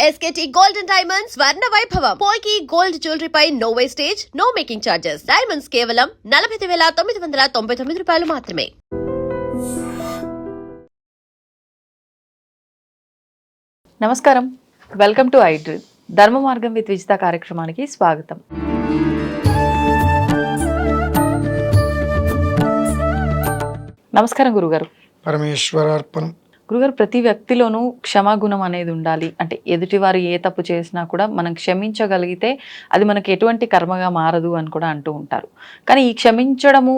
SKT Gold and Diamonds Swarna Vaibhavam. Polki Gold Jewelry pi no wastage, no making charges. Diamonds కేవలం 49,999 రూపాయలు మాత్రమే. నమస్కారం, welcome to iDream. ధర్మ మార్గం విత్ విజిత కార్యక్రమానికి స్వాగతం. నమస్కారం గురుగారు. పరమేశ్వరార్పణం. గురుగారు, ప్రతి వ్యక్తిలోనూ క్షమాగుణం అనేది ఉండాలి. అంటే ఎదుటివారు ఏ తప్పు చేసినా కూడా మనం క్షమించగలిగితే అది మనకి ఎటువంటి కర్మగా మారదు అని కూడా అంటూ ఉంటారు. కానీ ఈ క్షమించడము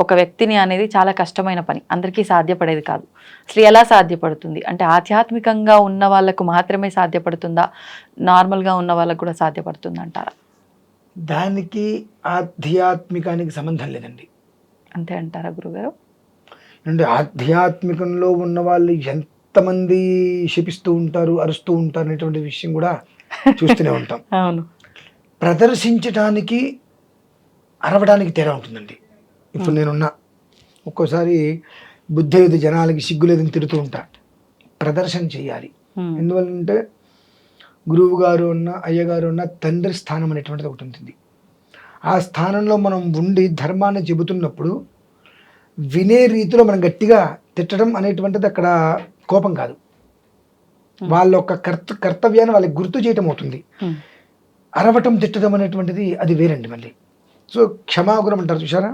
ఒక వ్యక్తిని అనేది చాలా కష్టమైన పని, అందరికీ సాధ్యపడేది కాదు. అసలు ఎలా సాధ్యపడుతుంది అంటే ఆధ్యాత్మికంగా ఉన్న వాళ్ళకు మాత్రమే సాధ్యపడుతుందా, నార్మల్గా ఉన్న వాళ్ళకు కూడా సాధ్యపడుతుంది అంటారా? దానికి ఆధ్యాత్మికానికి సంబంధం లేదండి. అంతే అంటారా గురుగారు? అంటే ఆధ్యాత్మికంలో ఉన్న వాళ్ళు ఎంతమంది శపిస్తూ ఉంటారు, అరుస్తూ ఉంటారు అనేటువంటి విషయం కూడా చూస్తూనే ఉంటాం. అవును. ప్రదర్శించడానికి అరవడానికి తేడా ఉంటుందండి. ఇప్పుడు నేనున్నా ఒక్కోసారి బుద్ధి లేదు, జనాలకి సిగ్గు లేదని తిడుతూ ఉంటా. ప్రదర్శన చేయాలి. ఎందువల్లంటే గురువు గారు ఉన్న, అయ్యగారు ఉన్న తండ్రి స్థానం అనేటువంటిది ఒకటి ఉంటుంది. ఆ స్థానంలో మనం ఉండి ధర్మాన్ని చెబుతున్నప్పుడు వినే రీతిలో మనం గట్టిగా తిట్టడం అనేటువంటిది అక్కడ కోపం కాదు, వాళ్ళ యొక్క కర్తవ్యాన్ని వాళ్ళకి గుర్తు చేయటం అవుతుంది. అరవటం తిట్టడం అనేటువంటిది అది వేరండి మళ్ళీ. సో క్షమాగుణం అంటారు చూసారా,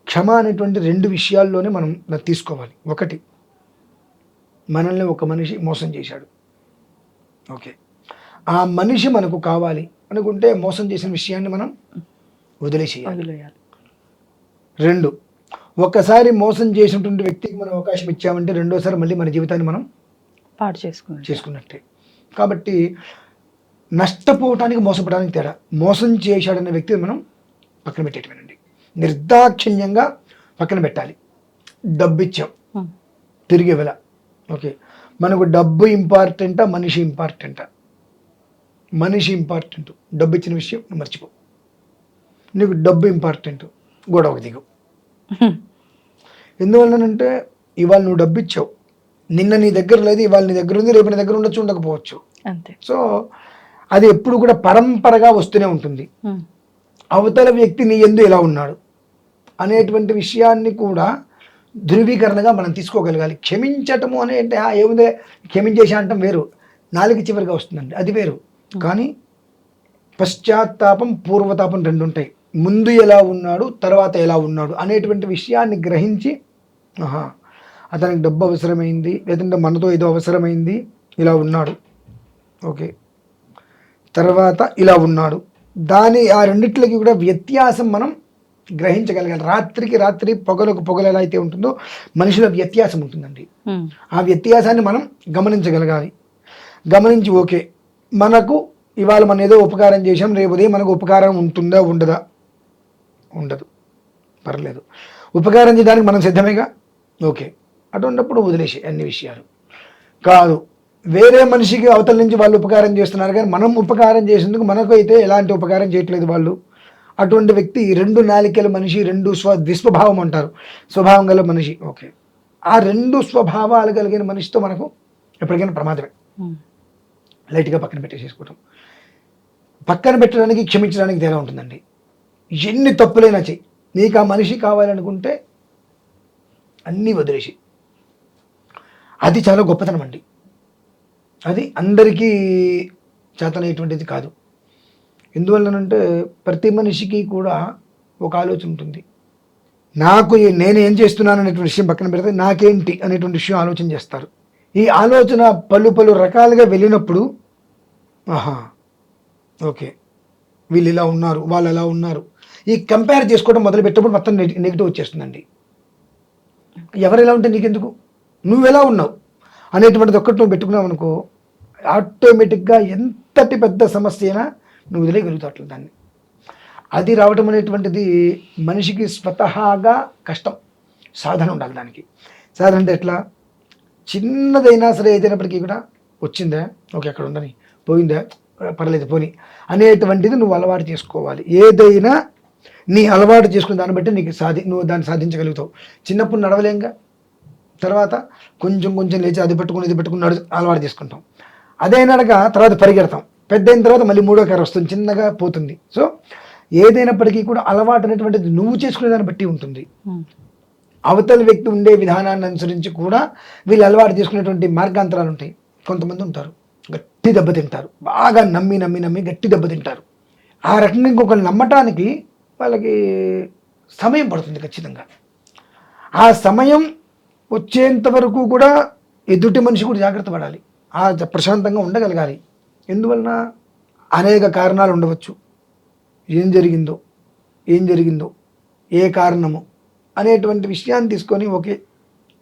క్షమ అనేటువంటి రెండు విషయాల్లోనే మనం తీసుకోవాలి. ఒకటి, మనల్ని ఒక మనిషి మోసం చేశాడు, ఓకే, ఆ మనిషి మనకు కావాలి అనుకుంటే మోసం చేసిన విషయాన్ని మనం వదిలేసేయాలి. రెండు, ఒక్కసారి మోసం చేసినటువంటి వ్యక్తికి మనం అవకాశం ఇచ్చామంటే రెండోసారి మళ్ళీ మన జీవితాన్ని మనం పాడు చేసుకున్నట్టే. కాబట్టి నష్టపోవటానికి మోసపోవడానికి తేడా. మోసం చేశాడనే వ్యక్తిని మనం పక్కన పెట్టేటమేనండి, నిర్దాక్షిణ్యంగా పక్కన పెట్టాలి. డబ్బు ఇచ్చాం, తిరిగి ఇవ్వాల, ఓకే, మనకు డబ్బు ఇంపార్టెంటా మనిషి ఇంపార్టెంటా? మనిషి ఇంపార్టెంట్. డబ్బు ఇచ్చిన విషయం నువ్వు మర్చిపో. నీకు డబ్బు ఇంపార్టెంట్, గొడవకు దిగు. ఎందువల్లనంటే ఇవాళ నువ్వు డబ్బు ఇచ్చావు, నిన్న నీ దగ్గర లేదు, ఇవాళ నీ దగ్గర ఉంది, రేపు నీ దగ్గర ఉండొచ్చు, ఉండకపోవచ్చు. అంతే. సో అది ఎప్పుడు కూడా పరంపరగా వస్తూనే ఉంటుంది. అవతల వ్యక్తి నీ యందు ఎలా ఉన్నాడు అనేటువంటి విషయాన్ని కూడా ధృవీకరణగా మనం తీసుకోగలగాలి. క్షమించటము అని అంటే ఏముందే క్షమించేసా అంటాం వేరు, నాలుగు చివరిగా వస్తుందండి, అది వేరు. కానీ పశ్చాత్తాపం పూర్వతాపం రెండు ఉంటాయి. ముందు ఎలా ఉన్నాడు, తర్వాత ఎలా ఉన్నాడు అనేటువంటి విషయాన్ని గ్రహించి, ఆహా అతనికి డబ్బు అవసరమైంది, లేదంటే మనతో ఏదో అవసరమైంది, ఇలా ఉన్నాడు, ఓకే, తర్వాత ఇలా ఉన్నాడు, ఆ రెండిట్లకి కూడా వ్యత్యాసం మనం గ్రహించగలగాలి. రాత్రికి రాత్రి పొగలకు పొగలు ఎలా అయితే ఉంటుందో మనిషిలో వ్యత్యాసం ఉంటుందండి. ఆ వ్యత్యాసాన్ని మనం గమనించగలగాలి. గమనించి ఓకే, మనకు ఇవాళ మనం ఏదో ఉపకారం చేసాం, రేపు ఉదయం మనకు ఉపకారం ఉంటుందా ఉండదా? ఉండదు, పర్లేదు. ఉపకారం చేయడానికి మనం సిద్ధమేగా, ఓకే, అటువంటిప్పుడు వదిలేసి అన్ని విషయాలు కాదు. వేరే మనిషికి అవతల నుంచి వాళ్ళు ఉపకారం చేస్తున్నారు, కానీ మనం ఉపకారం చేసేందుకు మనకు అయితే ఎలాంటి ఉపకారం చేయట్లేదు వాళ్ళు. అటువంటి వ్యక్తి రెండు నాలికల మనిషి, రెండు ద్విస్వభావం అంటారు, స్వభావం గల మనిషి, ఓకే. ఆ రెండు స్వభావాలు కలిగిన మనిషితో మనకు ఎప్పటికైనా ప్రమాదమే. లైట్గా పక్కన పెట్టేసేసుకోవటం. పక్కన పెట్టడానికి క్షమించడానికి తేడా ఉంటుందండి. ఎన్ని తప్పులైనా చెయ్యి, నీకు ఆ మనిషి కావాలనుకుంటే అన్నీ వదిలేసి, అది చాలా గొప్పతనం అండి. అది అందరికీ చేతనైనటువంటిది కాదు. ఎందువల్లనంటే ప్రతి మనిషికి కూడా ఒక ఆలోచన ఉంటుంది. నేను ఏం చేస్తున్నాను అనేటువంటి విషయం పక్కన పెడితే నాకేంటి అనేటువంటి విషయం ఆలోచన చేస్తారు. ఈ ఆలోచన పలు రకాలుగా వెళ్ళినప్పుడు, ఆహా ఓకే, వీళ్ళు ఇలా ఉన్నారు, వాళ్ళు ఎలా ఉన్నారు, ఈ కంపేర్ చేసుకోవడం మొదలు పెట్టినప్పుడు మొత్తం నెగిటివ్ వచ్చేస్తుందండి. ఎవరు ఎలా ఉంటే నీకెందుకు, నువ్వెలా ఉన్నావు అనేటువంటిది ఒక్కటి నువ్వు పెట్టుకున్నావు అనుకో, ఆటోమేటిక్గా ఎంతటి పెద్ద సమస్య అయినా నువ్వు వదిలేయగలుగుతావు అట్లా దాన్ని. అది రావటం అనేటువంటిది మనిషికి స్వతహాగా కష్టం, సాధన ఉండాలి దానికి. సాధన అంటే ఎట్లా, చిన్నదైనా సరే ఏదైనప్పటికీ కూడా వచ్చిందా ఓకే, అక్కడ ఉండని, పోయిందా పర్లేదు పోని అనేటువంటిది నువ్వు అలవాటు చేసుకోవాలి. ఏదైనా నీ అలవాటు చేసుకున్న దాన్ని బట్టి నువ్వు దాన్ని సాధించగలుగుతావు. చిన్నప్పుడు నడవలేంగా, తర్వాత కొంచెం లేచి అది పట్టుకుని ఇది పట్టుకుని అలవాటు చేసుకుంటాం. అదైనాక తర్వాత పరిగెడతాం, పెద్ద అయిన తర్వాత మళ్ళీ మూడో కారు వస్తుంది, చిన్నగా పోతుంది. సో ఏదైనప్పటికీ కూడా అలవాటు అనేటువంటిది నువ్వు చేసుకునే దాన్ని బట్టి ఉంటుంది. అవతల వ్యక్తి ఉండే విధానాన్ని అనుసరించి కూడా వీళ్ళు అలవాటు చేసుకునేటువంటి మార్గాంతరాలు ఉంటాయి. కొంతమంది ఉంటారు గట్టి దెబ్బతింటారు, బాగా నమ్మి నమ్మి నమ్మి గట్టి దెబ్బతింటారు. ఆ రకంగా ఇంకొకరు నమ్మటానికి వాళ్ళకి సమయం పడుతుంది ఖచ్చితంగా. ఆ సమయం వచ్చేంత వరకు కూడా ఎదుటి మనిషి కూడా జాగ్రత్త పడాలి, ఆ ప్రశాంతంగా ఉండగలగాలి. ఎందువలన అనేక కారణాలు ఉండవచ్చు. ఏం జరిగిందో ఏ కారణము అనేటువంటి విషయాన్ని తీసుకొని ఓకే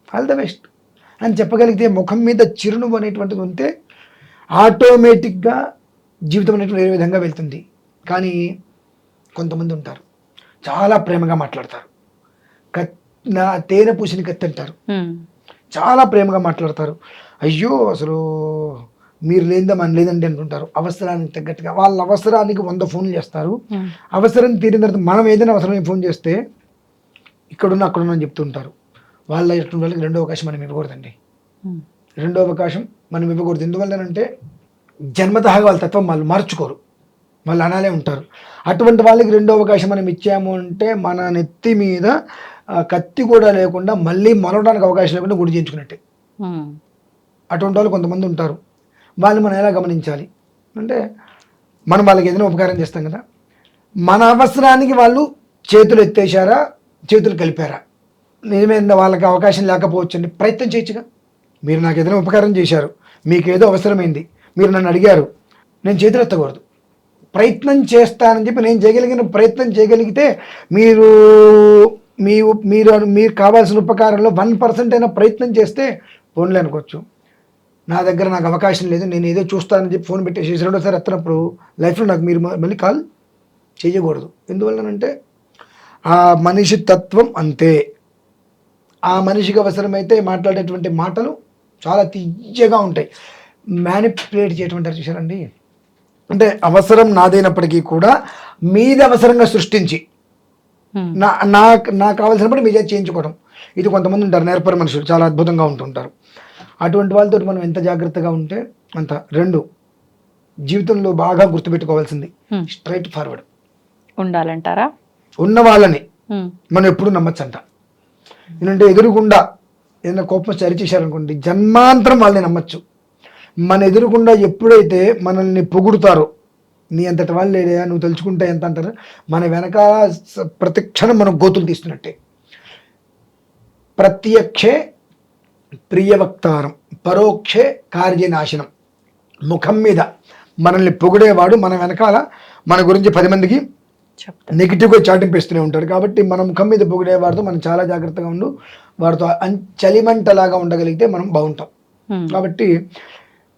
ఆల్ ద బెస్ట్ అని చెప్పగలిగితే, ముఖం మీద చిరునవ్వు అనేటువంటిది ఉంటే ఆటోమేటిక్గా జీవితం అనేటువంటి వేరే విధంగా వెళ్తుంది. కానీ కొంతమంది ఉంటారు చాలా ప్రేమగా మాట్లాడతారు, నా తేనె పూసిన కత్తి అంటారు, చాలా ప్రేమగా మాట్లాడతారు. అయ్యో అసలు మీరు లేనిదా మన లేదండి అంటుంటారు. అవసరానికి తగ్గట్టుగా వాళ్ళ అవసరానికి 100 ఫోన్లు చేస్తారు. అవసరం తీరిన తర్వాత మనం ఏదైనా అవసరమైన ఫోన్ చేస్తే ఇక్కడున్నా అక్కడున్నా అని చెప్తుంటారు. వాళ్ళ వాళ్ళకి రెండో అవకాశం మనం ఇవ్వకూడదండి. రెండో అవకాశం మనం ఇవ్వకూడదు. ఎందువల్లనంటే జన్మతః వాళ్ళ తత్వం వాళ్ళు మార్చుకోరు, వాళ్ళు అలానే ఉంటారు. అటువంటి వాళ్ళకి రెండో అవకాశం మనం ఇచ్చాము అంటే మన నెత్తి మీద కత్తి కూడా లేకుండా మళ్ళీ మరవడానికి అవకాశం లేకుండా గుడి చేయించుకున్నట్టే. అటువంటి వాళ్ళు కొంతమంది ఉంటారు. వాళ్ళు మనం ఎలా గమనించాలి అంటే, మనం వాళ్ళకి ఏదైనా ఉపకారం చేస్తాం కదా, మన అవసరానికి వాళ్ళు చేతులు ఎత్తేసారా, చేతులు కలిపారా, నిజమైన వాళ్ళకి అవకాశం లేకపోవచ్చండి. ప్రయత్నం చేయొచ్చుగా. మీరు నాకు ఏదైనా ఉపకారం చేశారు, మీకు ఏదో అవసరమైంది, మీరు నన్ను అడిగారు, నేను చేతులు ఎత్తకూడదు. ప్రయత్నం చేస్తానని చెప్పి నేను చేయగలిగిన ప్రయత్నం చేయగలిగితే మీరు మీరు కావాల్సిన ఉపకారంలో 1% అయినా ప్రయత్నం చేస్తే ఫోన్లే అనుకోవచ్చు. నా దగ్గర నాకు అవకాశం లేదు, నేను ఏదో చూస్తానని చెప్పి ఫోన్ పెట్టేసి రెండోసారి ఎత్తనప్పుడు లైఫ్లో నాకు మీరు మళ్ళీ కాల్ చేయకూడదు. ఎందువల్లనంటే ఆ మనిషి తత్వం అంతే. ఆ మనిషికి అవసరమైతే మాట్లాడేటువంటి మాటలు చాలా తీయగా ఉంటాయి. మ్యానిపులేట్ చేయటం చూసారండి. అంటే అవసరం నాదైనప్పటికీ కూడా మీది అవసరంగా సృష్టించి నాకు కావాల్సినప్పుడు మీదే చేయించుకోవడం. ఇది కొంతమంది ఉంటారు నేర్పరి మనుషులు, చాలా అద్భుతంగా ఉంటుంటారు. అటువంటి వాళ్ళతో మనం ఎంత జాగ్రత్తగా ఉంటే అంత. 2 జీవితంలో బాగా గుర్తుపెట్టుకోవాల్సింది స్ట్రైట్ ఫార్వర్డ్ ఉండాలంటారా. ఉన్న వాళ్ళని మనం ఎప్పుడు నమ్మచ్చంట. ఎందుకంటే ఎదురుగుండా ఏదైనా కోపం సరిచేశారనుకోండి, జన్మాంతరం వాళ్ళని నమ్మచ్చు. మన ఎదురుగుండా ఎప్పుడైతే మనల్ని పొగుడుతారో, నీ అంతటి వాళ్ళు లేడా, నువ్వు తలుచుకుంటే ఎంత అంటారు, మన వెనకాల ప్రతి క్షణం మనం గోతులు తీస్తున్నట్టే. ప్రత్యక్షే ప్రియవక్తారం, పరోక్షే కార్యనాశనం. ముఖం మీద మనల్ని పొగిడేవాడు మన వెనకాల మన గురించి 10 మందికి నెగిటివ్గా చాటింపేస్తూనే ఉంటాడు. కాబట్టి మన ముఖం మీద పొగిడేవాడితో మనం చాలా జాగ్రత్తగా ఉండు, వాడితో చలిమంటలాగా ఉండగలిగితే మనం బాగుంటాం. కాబట్టి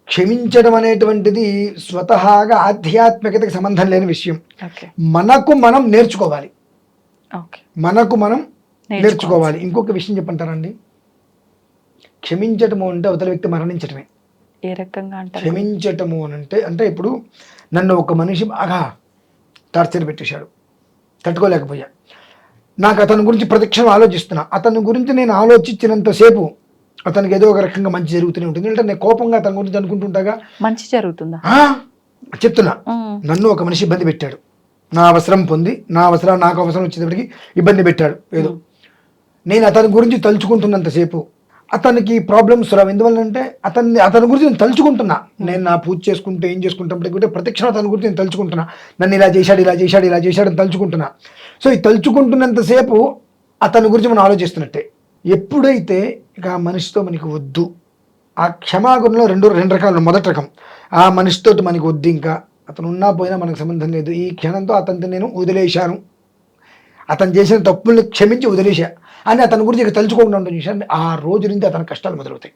క్షమించడం అనేటువంటిది స్వతహాగా ఆధ్యాత్మికతకి సంబంధం లేని విషయం. మనకు మనం నేర్చుకోవాలి, ఇంకొక విషయం చెప్పంటారండి, క్షమించటము అంటే అవతల వ్యక్తి మరణించటమే. ఏ రకంగా అంటే క్షమించటము అంటే ఇప్పుడు నన్ను ఒక మనిషి బాగా టార్చర్ పెట్టేశాడు, తట్టుకోలేకపోయా, నాకు అతని గురించి ప్రతిక్షణం ఆలోచిస్తున్నా, అతని గురించి నేను ఆలోచించినంతసేపు అతనికి ఏదో ఒక రకంగా మంచి జరుగుతూనే ఉంటుంది. అంటే నేను కోపంగా అతని గురించి అనుకుంటుంటాగా మంచి జరుగుతుందా చెప్తున్నా. నన్ను ఒక మనిషి ఇబ్బంది పెట్టాడు, నా అవసరం పొంది నాకు అవసరం వచ్చేటప్పటికి ఇబ్బంది పెట్టాడు ఏదో. నేను అతని గురించి తలుచుకుంటున్నంతసేపు అతనికి ప్రాబ్లమ్స్ రావు. ఎందువల్లంటే అతని గురించి నేను తలుచుకుంటున్నా. నేను నా పూజ చేసుకుంటే ఏం చేసుకుంటే ప్రతిక్షణం అతని గురించి నేను తలుచుకుంటున్నా. నన్ను ఇలా చేశాడు అని తలుచుకుంటున్నా. సో ఈ తలుచుకుంటున్నంతసేపు అతని గురించి మనం ఆలోచిస్తున్నట్టే. ఎప్పుడైతే ఇక ఆ మనిషితో మనకి వద్దు, ఆ క్షమాగుణంలో రెండు రకాలు. మొదటి రకం, ఆ మనిషితో మనకి వద్దు, ఇంకా అతను ఉన్నా పోయినా మనకు సంబంధం లేదు, ఈ క్షణంతో అతనితో నేను వదిలేశాను, అతను చేసిన తప్పుల్ని క్షమించి వదిలేశా అని అతని గురించి ఇక తలుచుకోకుండా ఉంటుంది చూసాను, ఆ రోజు నుంచి అతని కష్టాలు మొదలవుతాయి.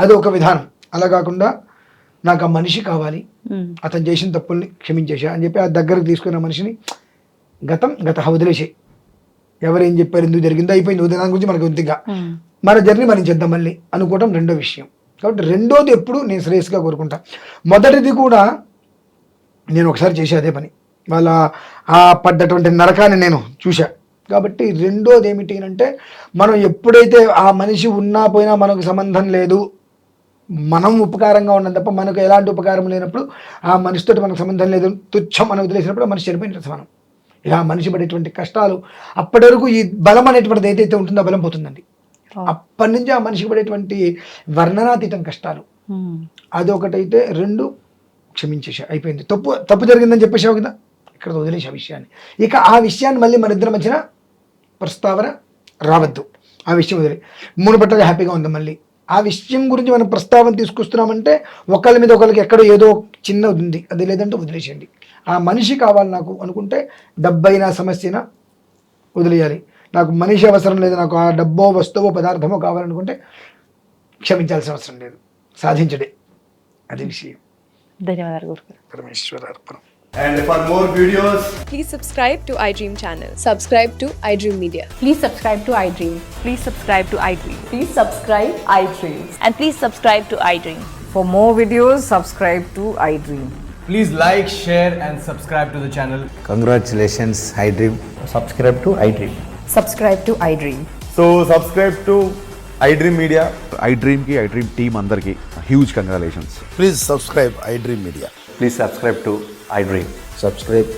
అది ఒక విధానం. అలా కాకుండా నాకు ఆ మనిషి కావాలి, అతను చేసిన తప్పుల్ని క్షమించేసా అని చెప్పి ఆ దగ్గరకు తీసుకున్న మనిషిని గత వదిలేసే, ఎవరేం చెప్పారు, ఎందుకు జరిగిందో అయిపోయింది, దాని గురించి మనకు కొద్దిగా మన జర్నీ మనం చేద్దాం మళ్ళీ అనుకోవటం రెండో విషయం. కాబట్టి రెండోది ఎప్పుడు నేను శ్రేయస్గా కోరుకుంటా. మొదటిది కూడా నేను ఒకసారి చేసే అదే పని, వాళ్ళ ఆ పడ్డటువంటి నరకాన్ని నేను చూశా. కాబట్టి రెండోది ఏమిటి అంటే, మనం ఎప్పుడైతే ఆ మనిషి ఉన్నా పోయినా మనకు సంబంధం లేదు, మనం ఉపకారంగా ఉన్నాం తప్ప మనకు ఎలాంటి ఉపకారం లేనప్పుడు ఆ మనిషితో మనకు సంబంధం లేదు, తుచ్చం మనం వదిలేసినప్పుడు ఆ మనిషి చనిపోయిన సమానం. ఇలా మనిషి పడేటువంటి కష్టాలు అప్పటి వరకు ఈ బలం అనేటువంటిది ఏదైతే ఉంటుందో ఆ బలం పోతుందండి. అప్పటి నుంచి ఆ మనిషికి పడేటువంటి వర్ణనాతీతం కష్టాలు అదొకటైతే. 2 క్షమించేసా, అయిపోయింది. తప్పు జరిగిందని చెప్పేసావు కదా, ఇక్కడ వదిలేసా విషయాన్ని. ఇక ఆ విషయాన్ని మళ్ళీ మన ఇద్దరి మధ్యన ప్రస్తావన రావద్దు. ఆ విషయం వదిలే మునుపట్టగా హ్యాపీగా ఉంది. మళ్ళీ ఆ విషయం గురించి మనం ప్రస్తావన తీసుకొస్తున్నామంటే ఒకళ్ళ మీద ఒకరికి ఎక్కడో ఏదో చిన్న ఉంది, అది లేదంటే వదిలేసేయండి. ఆ మనిషి కావాలి నాకు అనుకుంటే డబ్బైనా సమస్యనా వదిలేయాలి. నాకు మనిషి అవసరం లేదు, నాకు ఆ డబ్బో వస్తువో పదార్థమో కావాలనుకుంటే క్షమించాల్సిన అవసరం లేదు, సాధించడే అది విషయం. ధన్యవాదాలు గురుగారు. పరమేశ్వర అర్పణం. And for more videos, Please subscribe to iDream channel. Subscribe to iDream Media. Please subscribe to iDream. Please subscribe to iDream. Please subscribe iDream. And please subscribe to iDream. For more videos, subscribe to iDream. please like, share, and subscribe to the channel. Congratulations, iDream. Subscribe to iDream. Subscribe to iDream. So, subscribe to iDream Media. iDream ki iDream team అందరికి huge congratulations. Please subscribe iDream Media. Please subscribe to iDream. Subscribe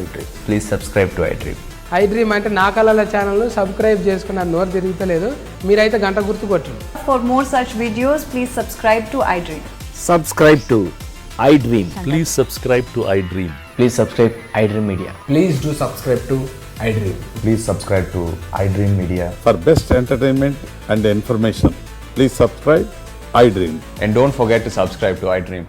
iDream. Please subscribe to iDream. iDream అంటే నా కళల channel subscribe చేసుకున్న నోరు తిరుగుతలేదు, మీరైతే గంట గుర్తు కొట్టండి. For more such videos, please subscribe to iDream. Subscribe to iDream. Please subscribe to iDream. Please subscribe iDream Media. Please do subscribe to iDream. Please subscribe to iDream Media. For best entertainment and information, please subscribe iDream. And don't forget to subscribe to iDream.